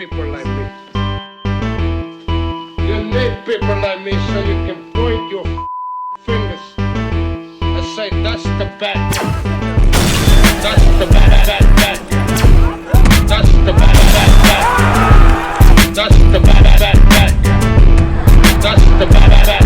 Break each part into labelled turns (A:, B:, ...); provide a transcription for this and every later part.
A: people like me. You need people like me so you can point your fingers and say, that's the bad guy. That's the bad guy. That's the bad guy. That's the bad guy. That's the bad guy.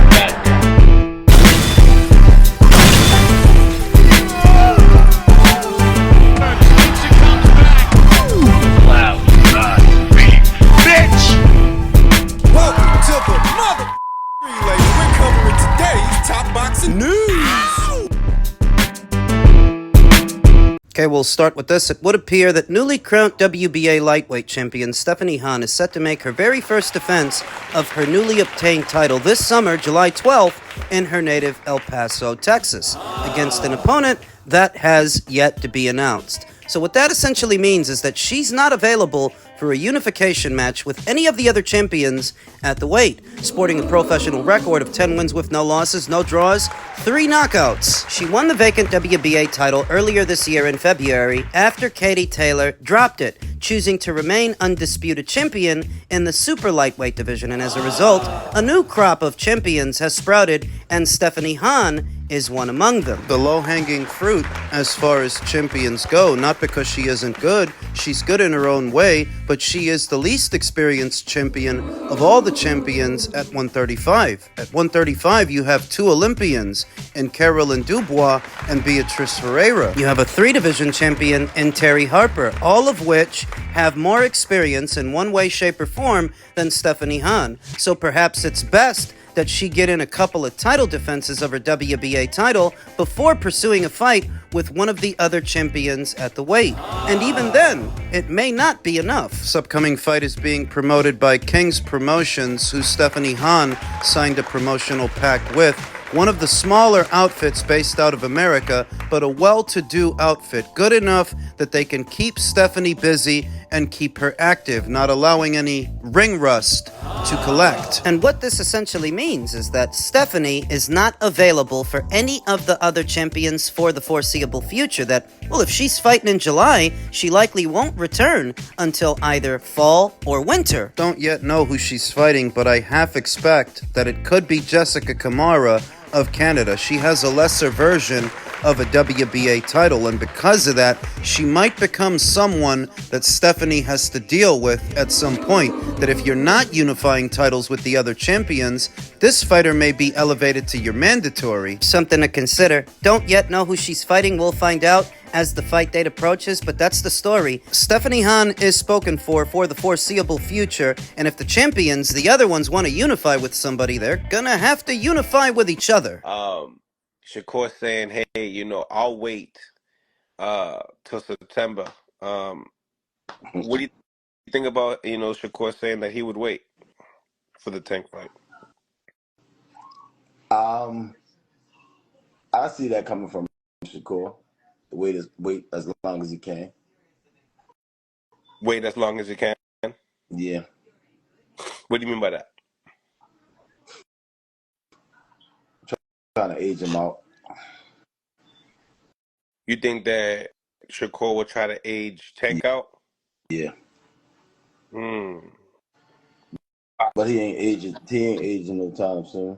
B: Okay, we'll start with this. It would appear that newly crowned WBA lightweight champion Stephanie Han is set to make her very first defense of her newly obtained title this summer, July 12th, in her native El Paso, Texas, against an opponent that has yet to be announced. So what that essentially means is that she's not available for a unification match with any of the other champions at the weight, sporting a professional record of 10 wins with no losses, no draws, 3 knockouts. She won the vacant WBA title earlier this year in February after Katie Taylor dropped it, choosing to remain undisputed champion in the super lightweight division, and as a result, a new crop of champions has sprouted, and Stephanie Han is one among them. The low-hanging fruit as far as champions go, not because she isn't good, she's good in her own way, but she is the least experienced champion of all the champions at 135. At 135, you have 2 Olympians in Carolyn Dubois and Beatrice Ferreira. You have a 3-division champion in Terry Harper, all of which have more experience in one way, shape, or form than Stephanie Han. So perhaps it's best that she get in a couple of title defenses of her WBA title before pursuing a fight with one of the other champions at the weight. And even then, it may not be enough. This upcoming fight is being promoted by King's Promotions, who Stephanie Han signed a promotional pact with. One of the smaller outfits based out of America, but a well-to-do outfit, good enough that they can keep Stephanie busy and keep her active, not allowing any ring rust to collect. And what this essentially means is that Stephanie is not available for any of the other champions for the foreseeable future. That, well, if she's fighting in July, she likely won't return until either fall or winter. Don't yet know who she's fighting, but I half expect that it could be Jessica Kamara of Canada. She has a lesser version of a WBA title, and because of that, she might become someone that Stephanie has to deal with at some point. That if you're not unifying titles with the other champions, this fighter may be elevated to your mandatory. Something to consider. Don't yet know who she's fighting. We'll find out as the fight date approaches, but that's the story. Stephanie Han is spoken for the foreseeable future, and if the champions, the other ones, want to unify with somebody, they're gonna have to unify with each other.
C: Shakur saying, hey, I'll wait till September. What do you think about, Shakur saying that he would wait for the Tank fight?
D: I see that coming from Shakur. Wait as long as he can.
C: Wait as long as he can?
D: Yeah.
C: What do you mean by that?
D: Trying to age him out.
C: You think that Shakur will try to age Tank out?
D: Yeah. But he ain't aging no time soon.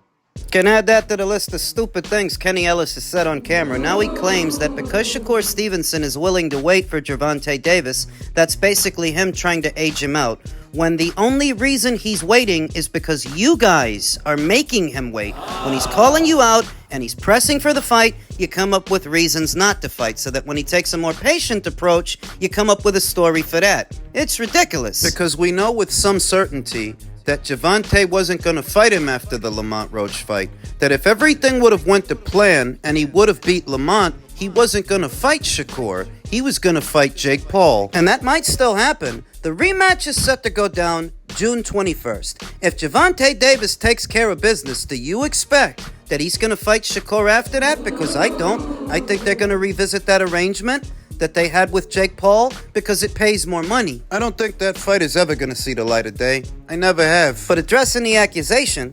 B: Can add that to the list of stupid things Kenny Ellis has said on camera. Now he claims that because Shakur Stevenson is willing to wait for Gervonta Davis, that's basically him trying to age him out, when the only reason he's waiting is because you guys are making him wait. When he's calling you out and he's pressing for the fight, you come up with reasons not to fight, so that when he takes a more patient approach, you come up with a story for that. It's ridiculous. Because we know with some certainty that Gervonta wasn't going to fight him after the Lamont Roach fight. That if everything would have went to plan and he would have beat Lamont, he wasn't going to fight Shakur. He was going to fight Jake Paul. And that might still happen. The rematch is set to go down June 21st. If Gervonta Davis takes care of business, do you expect that he's going to fight Shakur after that? Because I don't. I think they're going to revisit that arrangement that they had with Jake Paul because it pays more money. I don't think that fight is ever going to see the light of day. I never have. But addressing the accusation,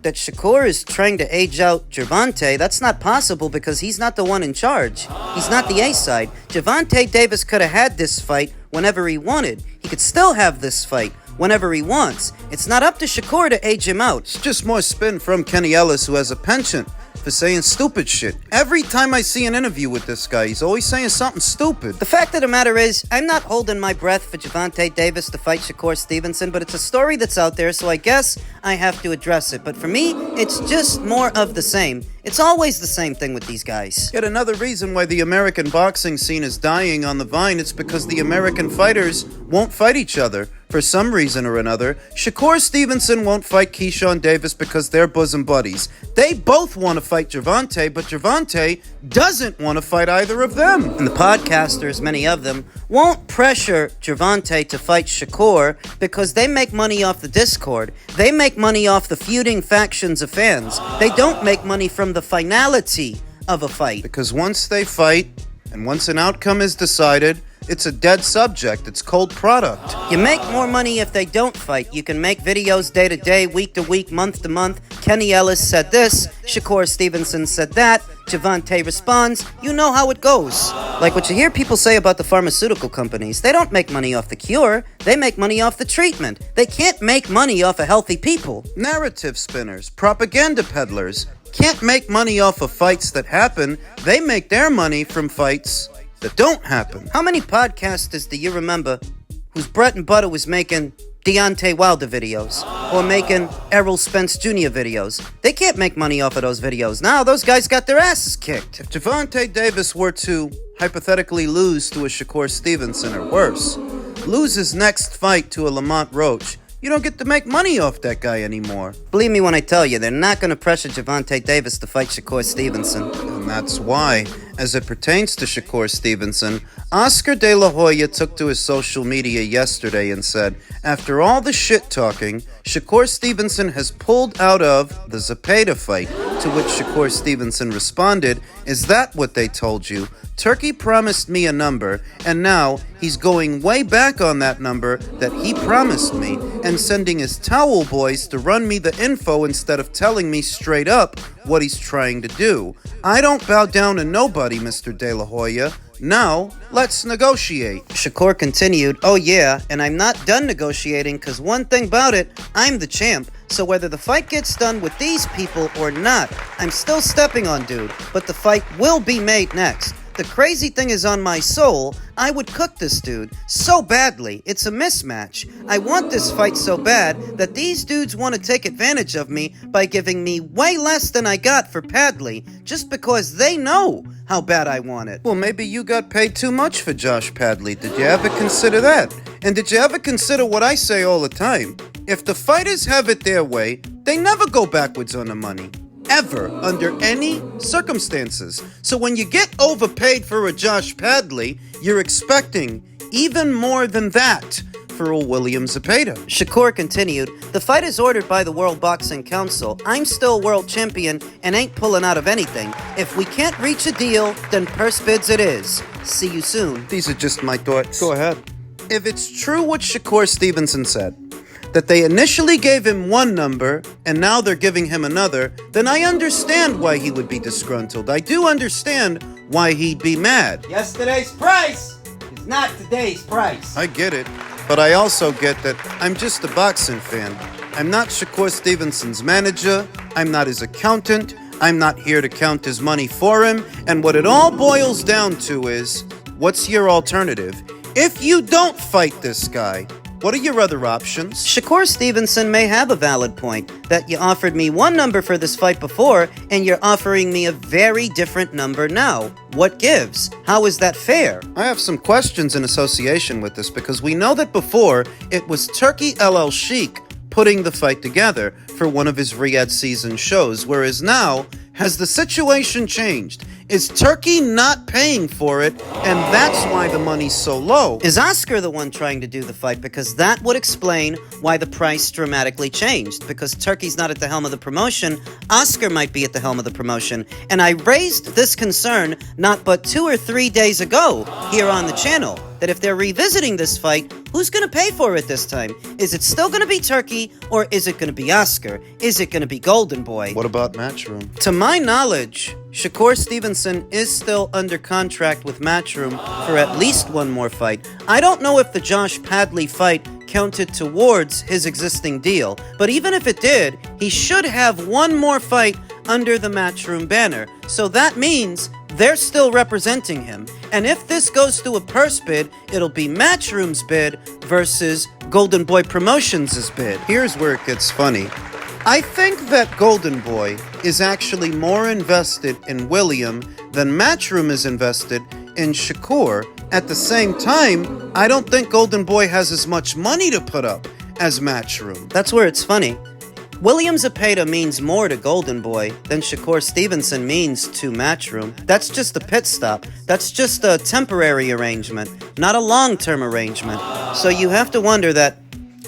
B: that Shakur is trying to age out Gervonta, that's not possible because he's not the one in charge. He's not the A-side. Gervonta Davis could have had this fight whenever he wanted. He could still have this fight whenever he wants. It's not up to Shakur to age him out.
E: It's just more spin from Kenny Ellis, who has a penchant for saying stupid shit. Every time I see an interview with this guy, he's always saying something stupid.
B: The fact of the matter is, I'm not holding my breath for Gervonta Davis to fight Shakur Stevenson, but it's a story that's out there, so I guess I have to address it. But for me, it's just more of the same. It's always the same thing with these guys.
E: Yet another reason why the American boxing scene is dying on the vine, it's because the American fighters won't fight each other. For some reason or another, Shakur Stevenson won't fight Keyshawn Davis because they're bosom buddies. They both want to fight Gervonta, but Gervonta doesn't want to fight either of them.
B: And the podcasters, many of them, won't pressure Gervonta to fight Shakur because they make money off the Discord. They make money off the feuding factions of fans. They don't make money from the finality of a fight.
E: Because once they fight, and once an outcome is decided, it's a dead subject. It's cold product.
B: You make more money if they don't fight. You can make videos day to day, week to week, month to month. Kenny Ellis said this, Shakur Stevenson said that, Gervonta responds. You know how it goes. Like what you hear people say about the pharmaceutical companies. They don't make money off the cure. They make money off the treatment. They can't make money off of healthy people.
E: Narrative spinners, propaganda peddlers can't make money off of fights that happen. They make their money from fights that don't happen.
B: How many podcasters do you remember whose bread and butter was making Deontay Wilder videos or making Errol Spence Jr. videos? They can't make money off of those videos. Now those guys got their asses kicked.
E: If Gervonta Davis were to hypothetically lose to a Shakur Stevenson or worse, lose his next fight to a Lamont Roach, you don't get to make money off that guy anymore.
B: Believe me when I tell you, they're not going to pressure Gervonta Davis to fight Shakur Stevenson.
E: And that's why, as it pertains to Shakur Stevenson, Oscar De La Hoya took to his social media yesterday and said, after all the shit talking, Shakur Stevenson has pulled out of the Zepeda fight. To which Shakur Stevenson responded, is that what they told you? Turkey promised me a number, and now he's going way back on that number that he promised me and sending his towel boys to run me the info instead of telling me straight up what he's trying to do. I don't bow down to nobody, Mr. De La Hoya. Now, let's negotiate.
B: Shakur continued, oh yeah, and I'm not done negotiating because one thing about it, I'm the champ. So whether the fight gets done with these people or not, I'm still stepping on dude, but the fight will be made next. The crazy thing is on my soul, I would cook this dude so badly. It's a mismatch. I want this fight so bad that these dudes want to take advantage of me by giving me way less than I got for Padley, just because they know how bad I want it.
E: Well, maybe you got paid too much for Josh Padley. Did you ever consider that? And did you ever consider what I say all the time? If the fighters have it their way, they never go backwards on the money. Ever, under any circumstances. So when you get overpaid for a Josh Padley, you're expecting even more than that for a William Zepeda.
B: Shakur continued, the fight is ordered by the World Boxing Council. I'm still world champion and ain't pulling out of anything. If we can't reach a deal, then purse bids it is. See you soon.
E: These are just my thoughts.
B: Go ahead.
E: If it's true what Shakur Stevenson said, that they initially gave him one number and now they're giving him another, then I understand why he would be disgruntled. I do understand why he'd be mad.
B: Yesterday's price is not today's price.
E: I get it, but I also get that I'm just a boxing fan. I'm not Shakur Stevenson's manager. I'm not his accountant. I'm not here to count his money for him. And what it all boils down to is, what's your alternative? If you don't fight this guy, what are your other options?
B: Shakur Stevenson may have a valid point, that you offered me one number for this fight before, and you're offering me a very different number now. What gives? How is that fair?
E: I have some questions in association with this, because we know that before, it was Turkey Alalshikh putting the fight together for one of his Riyadh season shows, whereas now, has the situation changed? Is Turkey not paying for it, and that's why the money's so low?
B: Is Oscar the one trying to do the fight? Because that would explain why the price dramatically changed. Because Turkey's not at the helm of the promotion, Oscar might be at the helm of the promotion. And I raised this concern not but 2 or 3 days ago here on the channel. that if they're revisiting this fight, who's going to pay for it this time? Is it still going to be Turkey, or is it going to be Oscar? Is it going to be Golden Boy?
E: What about Matchroom?
B: To my knowledge, Shakur Stevenson is still under contract with Matchroom for at least one more fight. I don't know if the Josh Padley fight counted towards his existing deal, but even if it did, he should have one more fight under the Matchroom banner. So that means they're still representing him. And if this goes to a purse bid, it'll be Matchroom's bid versus Golden Boy Promotions' bid.
E: Here's where it gets funny. I think that Golden Boy is actually more invested in William than Matchroom is invested in Shakur. At the same time, I don't think Golden Boy has as much money to put up as Matchroom.
B: That's where it's funny. William Zepeda means more to Golden Boy than Shakur Stevenson means to Matchroom. That's just a pit stop. That's just a temporary arrangement, not a long-term arrangement. So you have to wonder that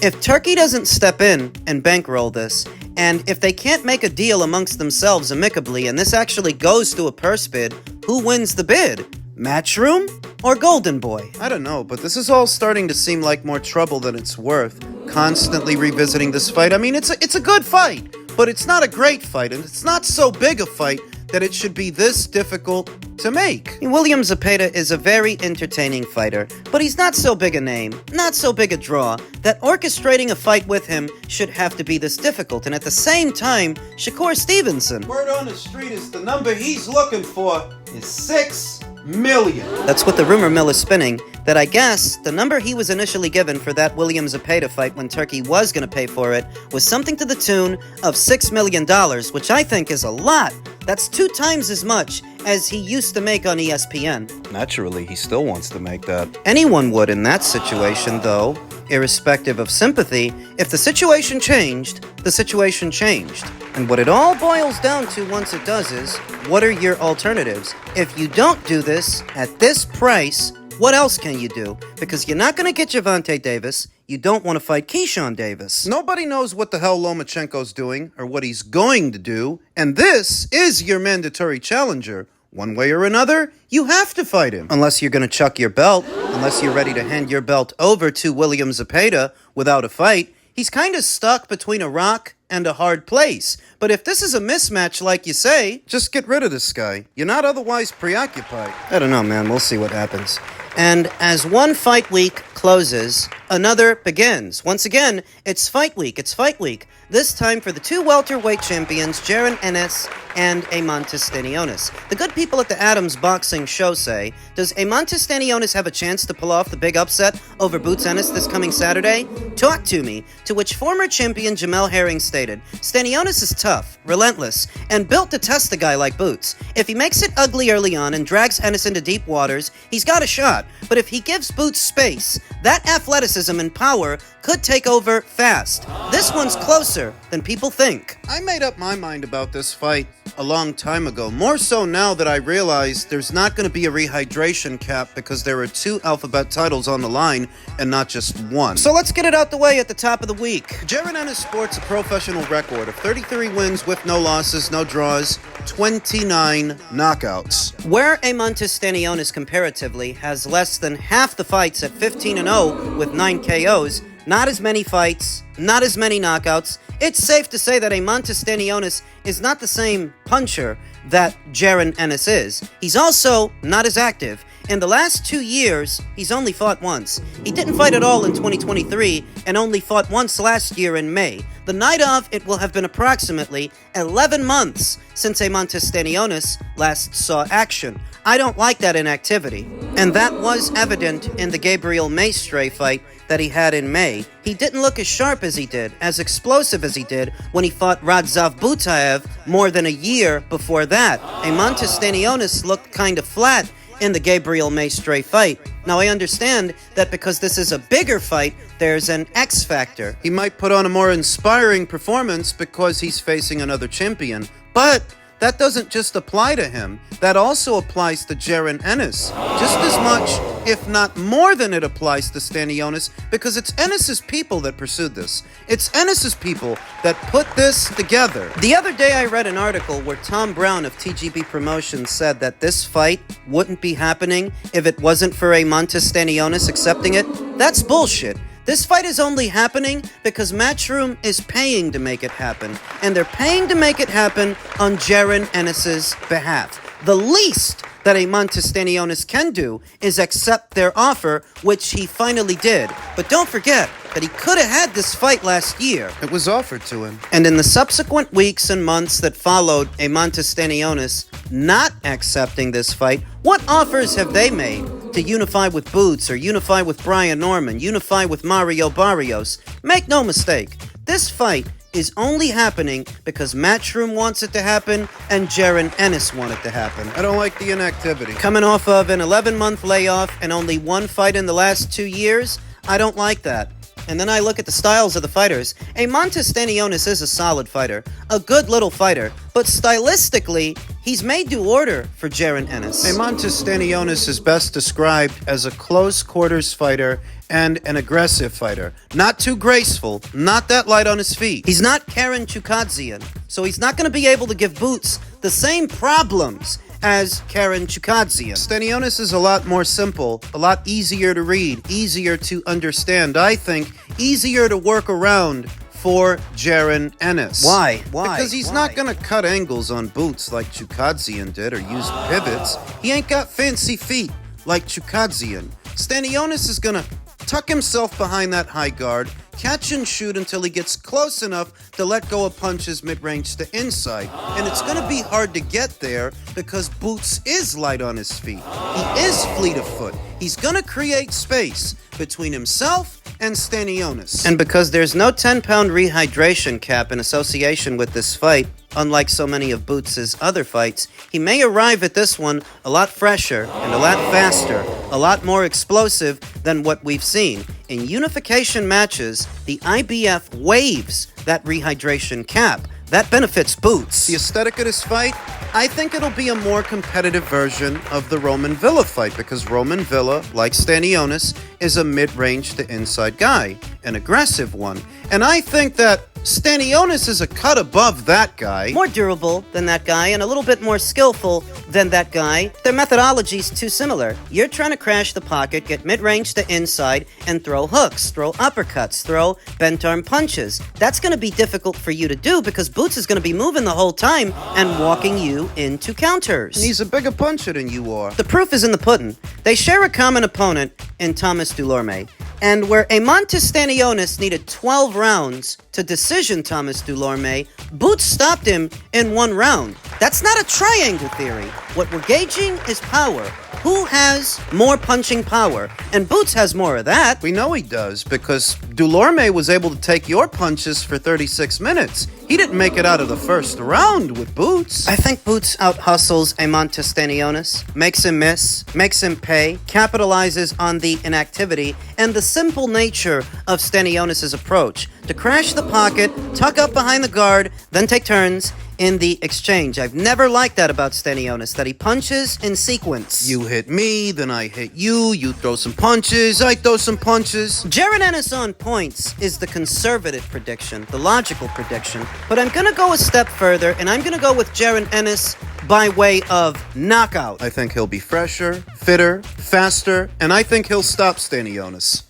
B: if Turkey doesn't step in and bankroll this, and if they can't make a deal amongst themselves amicably, and this actually goes to a purse bid, who wins the bid? Matchroom or Golden Boy?
E: I don't know, but this is all starting to seem like more trouble than it's worth. Constantly revisiting this fight. I mean, it's a good fight, but it's not a great fight, and it's not so big a fight that it should be this difficult to make.
B: William Zepeda is a very entertaining fighter, but he's not so big a name, not so big a draw, that orchestrating a fight with him should have to be this difficult. And at the same time, Shakur Stevenson.
E: Word on the street is the number he's looking for is 6 million.
B: That's what the rumor mill is spinning, that I guess the number he was initially given for that William Zepeda fight when Turkey was going to pay for it was something to the tune of $6 million, which I think is a lot. That's 2 times as much as he used to make on ESPN.
E: Naturally, he still wants to make that.
B: Anyone would in that situation, though, irrespective of sympathy. If the situation changed, the situation changed. And what it all boils down to once it does is, what are your alternatives? If you don't do this at this price, what else can you do? Because you're not going to get Gervonta Davis. You don't want to fight Keyshawn Davis.
E: Nobody knows what the hell Lomachenko's doing or what he's going to do, and this is your mandatory challenger. One way or another, you have to fight him.
B: Unless you're going to chuck your belt, unless you're ready to hand your belt over to William Zepeda without a fight. He's kind of stuck between a rock and a hard place. But if this is a mismatch like you say,
E: just get rid of this guy. You're not otherwise preoccupied.
B: I don't know, man. We'll see what happens. And as one fight week closes, another begins. Once again, it's fight week. It's fight week. This time for the 2 welterweight champions, Ennis and Stanionis. The good people at the Adams Boxing Show say, does Stanionis have a chance to pull off the big upset over Boots Ennis this coming Saturday? Talk to me. To which former champion Jamel Herring stated, Stanionis is tough, relentless, and built to test a guy like Boots. If he makes it ugly early on and drags Ennis into deep waters, he's got a shot. But if he gives Boots space, that athleticism and power could take over fast. This one's closer than people think.
E: I made up my mind about this fight a long time ago, more so now that I realize there's not going to be a rehydration cap because there are 2 alphabet titles on the line and not just one.
B: So let's get it out the way at the top of the week.
E: Jaron Ennis sports a professional record of 33 wins with no losses, no draws, 29 knockouts.
B: Where Stanionis comparatively has less than half the fights at 15-0 with 9 KOs, not as many fights, not as many knockouts, it's safe to say that Stanionis is not the same puncher that Jaron Ennis is. He's also not as active. In the last 2 years, he's only fought once. He didn't fight at all in 2023 and only fought once last year in May. The night of, it will have been approximately 11 months since Stanionis last saw action. I don't like that inactivity. And that was evident in the Gabriel Maestre fight that he had in May. He didn't look as sharp as he did, as explosive as he did when he fought Radzav Butaev more than a year before that. Stanionis looked kind of flat in the Gabriel Maestre fight. Now, I understand that because this is a bigger fight, there's an X factor.
E: He might put on a more inspiring performance because he's facing another champion, but that doesn't just apply to him. That also applies to Jaron Ennis. Just as much, if not more than it applies to Stanionis, because it's Ennis's people that pursued this. It's Ennis's people that put this together.
B: The other day I read an article where Tom Brown of TGB Promotions said that this fight wouldn't be happening if it wasn't for Eimantas Stanionis accepting it. That's bullshit. This fight is only happening because Matchroom is paying to make it happen, and they're paying to make it happen on Jaron Ennis's behalf. The least that Eimantas Stanionis can do is accept their offer, which he finally did. But don't forget that he could have had this fight last year.
E: It was offered to him.
B: And in the subsequent weeks and months that followed Eimantas Stanionis not accepting this fight, what offers have they made to unify with Boots or unify with Brian Norman, unify with Mario Barrios? Make no mistake, this fight is only happening because Matchroom wants it to happen and Jaron Ennis want it to happen.
E: I don't like the inactivity.
B: Coming off of an 11-month layoff and only one fight in the last 2 years, I don't like that. And then I look at the styles of the fighters. Eimantas Stanionis is a solid fighter, a good little fighter, but stylistically, he's made to order for Jaron Ennis.
E: Eimantas Stanionis is best described as a close quarters fighter and an aggressive fighter. Not too graceful, not that light on his feet.
B: He's not Karen Chukadzian, so he's not going to be able to give Boots the same problems as Karen Chukadzian.
E: Stanionis is a lot more simple, a lot easier to read, easier to understand, I think, easier to work around for Jaron Ennis.
B: Why?
E: Because he's not going to cut angles on Boots like Chukadzian did or use pivots. He ain't got fancy feet like Chukadzian. Stanionis is going to tuck himself behind that high guard, catch and shoot until he gets close enough to let go of punches mid-range to inside. And it's going to be hard to get there because Boots is light on his feet. He is fleet of foot. He's going to create space between himself and Stanionis.
B: And because there's no 10-pound rehydration cap in association with this fight, unlike so many of Boots' other fights, he may arrive at this one a lot fresher and a lot faster, a lot more explosive than what we've seen. In unification matches, the IBF waives that rehydration cap. That benefits Boots.
E: The aesthetic of this fight, I think it'll be a more competitive version of the Roman Villa fight because Roman Villa, like Stanionis, is a mid-range to inside guy, an aggressive one. And I think that Stanionis is a cut above that guy.
B: More durable than that guy and a little bit more skillful than that guy. Their methodology's too similar. You're trying to crash the pocket, get mid-range to inside, and throw hooks, throw uppercuts, throw bent arm punches. That's going to be difficult for you to do because Boots is going to be moving the whole time and walking you into counters.
E: And he's a bigger puncher than you are.
B: The proof is in the pudding. They share a common opponent in Thomas Dulorme. And where Eimantas Stanionis needed 12 rounds to decision Thomas Dulorme, Boots stopped him in 1 round. That's not a triangle theory. What we're gauging is power. Who has more punching power? And Boots has more of that.
E: We know he does because Dulorme was able to take your punches for 36 minutes. He didn't make it out of the first round with Boots.
B: I think Boots out-hustles Eimantas Stanionis, makes him miss, makes him pay, capitalizes on the inactivity, and the simple nature of Stanionis' approach. To crash the pocket, tuck up behind the guard, then take turns in the exchange. I've never liked that about Stanionis, that he punches in sequence.
E: You hit me, then I hit you, you throw some punches, I throw some punches.
B: Jaron Ennis on points is the conservative prediction, the logical prediction, but I'm going to go a step further, and I'm going to go with Jaron Ennis by way of knockout.
E: I think he'll be fresher, fitter, faster, and I think he'll stop Stanionis.